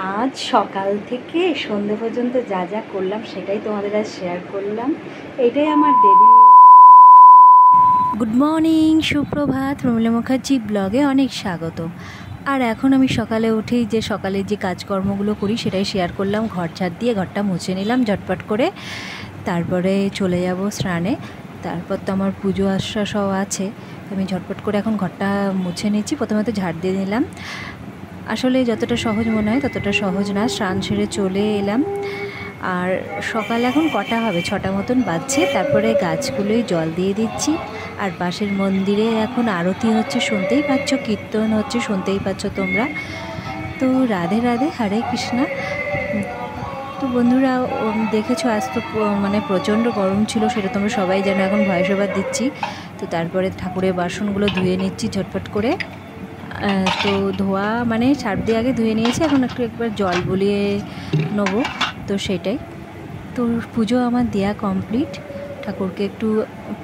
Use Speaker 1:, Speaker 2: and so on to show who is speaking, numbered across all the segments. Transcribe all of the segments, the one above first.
Speaker 1: আজ সকাল থেকে সন্ধে পর্যন্ত যা যা করলাম সেটাই তোমাদের আজ শেয়ার করলাম। এটাই আমার ডেলি। গুড মর্নিং, সুপ্রভাত। প্রমীলা মুখার্জি ব্লগে অনেক স্বাগত। আর এখন আমি সকালে উঠেই যে সকালে যে কাজকর্মগুলো করি সেটাই শেয়ার করলাম। ঘর ঝাড় দিয়ে ঘরটা মুছে নিলাম ঝটপট করে, তারপরে চলে যাব স্নানে। তারপর তো আমার পুজো আশা সব আছে, আমি ঝটপট করে এখন ঘরটা মুছে নিচ্ছি। প্রথমে তো ঝাড় দিয়ে নিলাম। আসলে যতটা সহজ মনে হয় ততটা সহজ না। স্নান সেরে চলে এলাম। আর সকাল এখন কটা হবে, 6টা মতন বাজছে। তারপরে গাছগুলোই জল দিয়ে দিচ্ছি। আর পাশের মন্দিরে এখন আরতি হচ্ছে, শুনতেই পাচ্ছ, কীর্তন হচ্ছে, শুনতেই পাচ্ছ তোমরা। তো রাধে রাধে, হরে কৃষ্ণা। তো বন্ধুরা, দেখেছো আজ তো মানে প্রচণ্ড গরম ছিল, সেটা তোমরা সবাই জানো। এখন ভয়েস ওভার দিচ্ছি। তো তারপরে ঠাকুরের বাসনগুলো ধুয়ে নিচ্ছি ঝটপট করে। তো ধোয়া মানে সার্ফ দিয়ে আগে ধুয়ে নিয়েছি, এখন একবার জল বুলিয়ে নেবো। তো সেটাই। তো পুজো আমার দেয়া কমপ্লিট। ঠাকুরকে একটু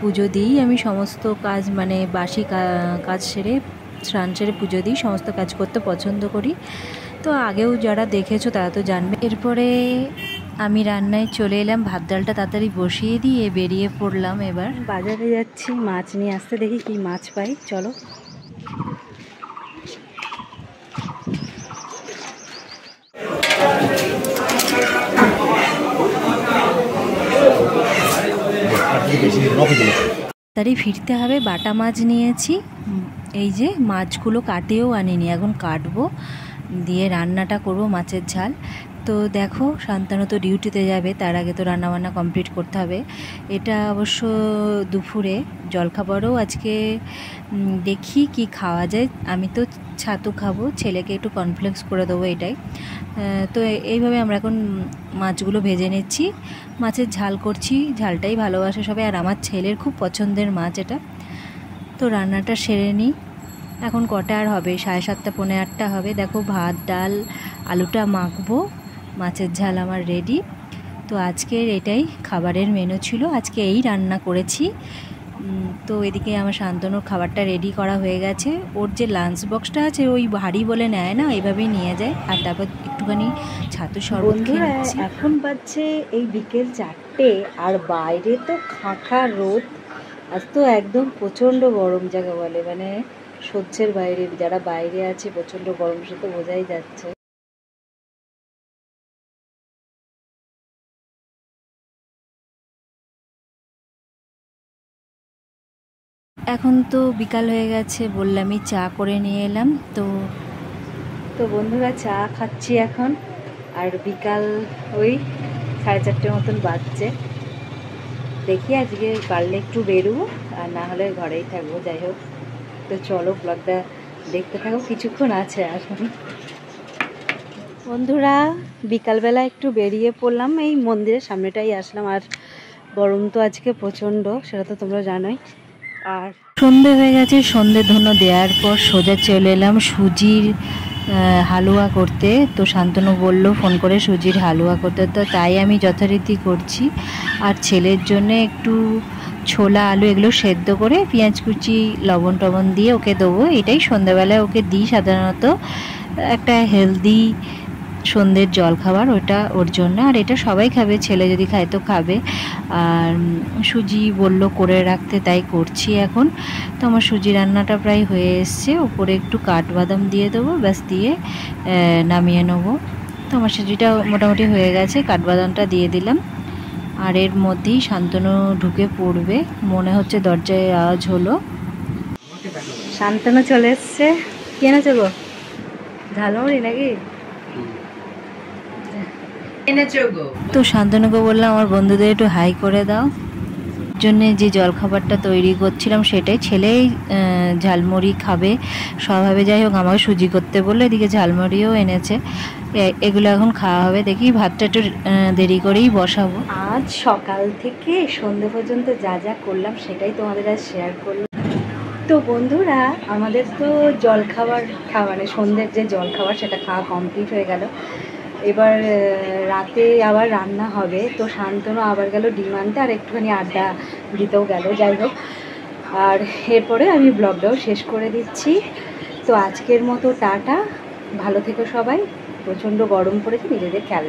Speaker 1: পুজো দিই আমি। সমস্ত কাজ মানে বাসি কাজ সেরে, স্নান সেরে পুজো দিই। সমস্ত কাজ করতে পছন্দ করি। তো আগেও যারা দেখেছো তারা তো জানবে। এরপরে আমি রান্নায় চলে এলাম। ভাত ডালটা তাড়াতাড়ি বসিয়ে দিয়ে বেরিয়ে পড়লাম। এবার বাজারে যাচ্ছি মাছ নিয়ে আসতে, দেখি কি মাছ পাই। চলো। তাড়াতাড়ি ফিরতে হবে। বাটা মাছ নিয়েছি। এই যে মাছগুলো কাটেও আনিনি, এখন কাটবো, দিয়ে রান্নাটা করব, মাছের ঝাল। তো দেখো, শান্তনু তো ডিউটিতে যাবে, তার আগে তো রান্নাবান্না কমপ্লিট করতে হবে। এটা অবশ্য দুপুরে জলখাবারও আজকে দেখি কি খাওয়া যায়। আমি তো ছাতু খাবো, ছেলেকে একটু কর্নফ্লেক্স করে দেবো, এটাই। তো এইভাবে আমরা এখন মাছগুলো ভেজে নিচ্ছি, মাছের ঝাল করছি। ঝালটাই ভালোবাসে সবাই, আর আমার ছেলের খুব পছন্দের মাছ এটা। তো রান্নাটা সেরে নিই। এখন কটা আর হবে, 7:30 পৌনে 8টা হবে। দেখো, ভাত ডাল আলুটা মাখবো, মাছের ঝাল আমার রেডি। তো আজকের এটাই খাবারের মেনু ছিল, আজকে এই রান্না করেছি। তো এদিকে আমার শান্তনুর খাবারটা রেডি করা হয়ে গেছে। ওর যে লাঞ্চ বক্সটা আছে ওই ভারী বলে নেয় না, এইভাবেই নিয়ে যায়। আর তারপর একটুখানি ছাতু শরবত খেয়ে নিচ্ছি। এখন বাজছে এই বিকেল 4টে, আর বাইরে তো খাঁখা রোদ। আজ তো একদম প্রচণ্ড গরম, যাকে বলে মানে সহ্যের বাইরে। যারা বাইরে আছে প্রচণ্ড গরম, সে তো বোঝাই যাচ্ছে। এখন তো বিকাল হয়ে গেছে, বললামই চা করে নিয়ে এলাম। তো তো বন্ধুরা, চা খাচ্ছি এখন। আর বিকাল ওই 4:30 মতন বাজছে। দেখি আজকে পারলে একটু বেরোবো, আর না হলে ঘরেই থাকবো। যাই হোক, তো চলো ব্লগটা দেখতে থাকো, কিছুক্ষণ আছে এখন। বন্ধুরা, বিকালবেলা একটু বেরিয়ে পড়লাম, এই মন্দিরের সামনেটাই আসলাম। আর গরম তো আজকে প্রচণ্ড, সেটা তো তোমরা জানোই। আর সন্ধে হয়ে গেছে, সন্ধে ধন্য দেওয়ার পর সোজা চলে এলাম সুজির হালুয়া করতে। তো শান্তনু বলল ফোন করে সুজির হালুয়া করতে, তো তাই আমি যথারীতি করছি। আর ছেলের জন্য একটু ছোলা আলু এগুলো সেদ্ধ করে পেঁয়াজ কুচি লবণ টবণ দিয়ে ওকে দেবো। এটাই সন্ধ্যাবেলায় ওকে দিই সাধারণত, একটা হেলদি সন্ধ্যের জল খাবার ওটা ওর জন্য। আর এটা সবাই খাবে, ছেলে যদি খায় তো খাবে। আর সুজি বলল করে রাখতে, তাই করছি এখন। তো আমার সুজি রান্নাটা প্রায় হয়ে এসছে। উপরে একটু কাঠবাদাম দিয়ে দেবো, ব্যাস, দিয়ে নামিয়ে নেবো। তো আমার সুজিটা মোটামুটি হয়ে গেছে, কাঠবাদামটা দিয়ে দিলাম। আর এর মধ্যেই শান্তনু ঢুকে পড়বে, মনে হচ্ছে দরজায় আওয়াজ হলো। শান্তনু চলে এসছে। কি এনেছে গো? ঝালমুড়ি নাকি? তো শান্তনুকে বললাম আমার বন্ধুদের একটু হাই করে দাও। জন্যে যে জলখাবারটা তৈরি করছিলাম সেটাই। ছেলেই ঝালমুড়ি খাবে স্বভাবে। যাই হোক, আমাকে সুজি করতে বললে, এদিকে ঝালমুড়িও এনেছে। এগুলো এখন খাওয়া হবে। দেখি ভাতটা একটু দেরি করেই বসাবো। আজ সকাল থেকে সন্ধ্যে পর্যন্ত যা যা করলাম সেটাই তোমাদের আজ শেয়ার করলাম। তো বন্ধুরা, আমাদের তো জলখাবার মানে সন্ধ্যের যে জলখাবার সেটা খাওয়া কমপ্লিট হয়ে গেল। এবার রাতে আবার রান্না হবে। তো শান্তনু আবার গেল ডিম আনতে, আর একটুখানি আড্ডা দিতেও গেল। যাই হোক, আর এরপরে আমি ব্লগটাও শেষ করে দিচ্ছি। তো আজকের মতো টাটা, ভালো থেকো সবাই। প্রচণ্ড গরম পড়েছে, নিজেদের খেয়াল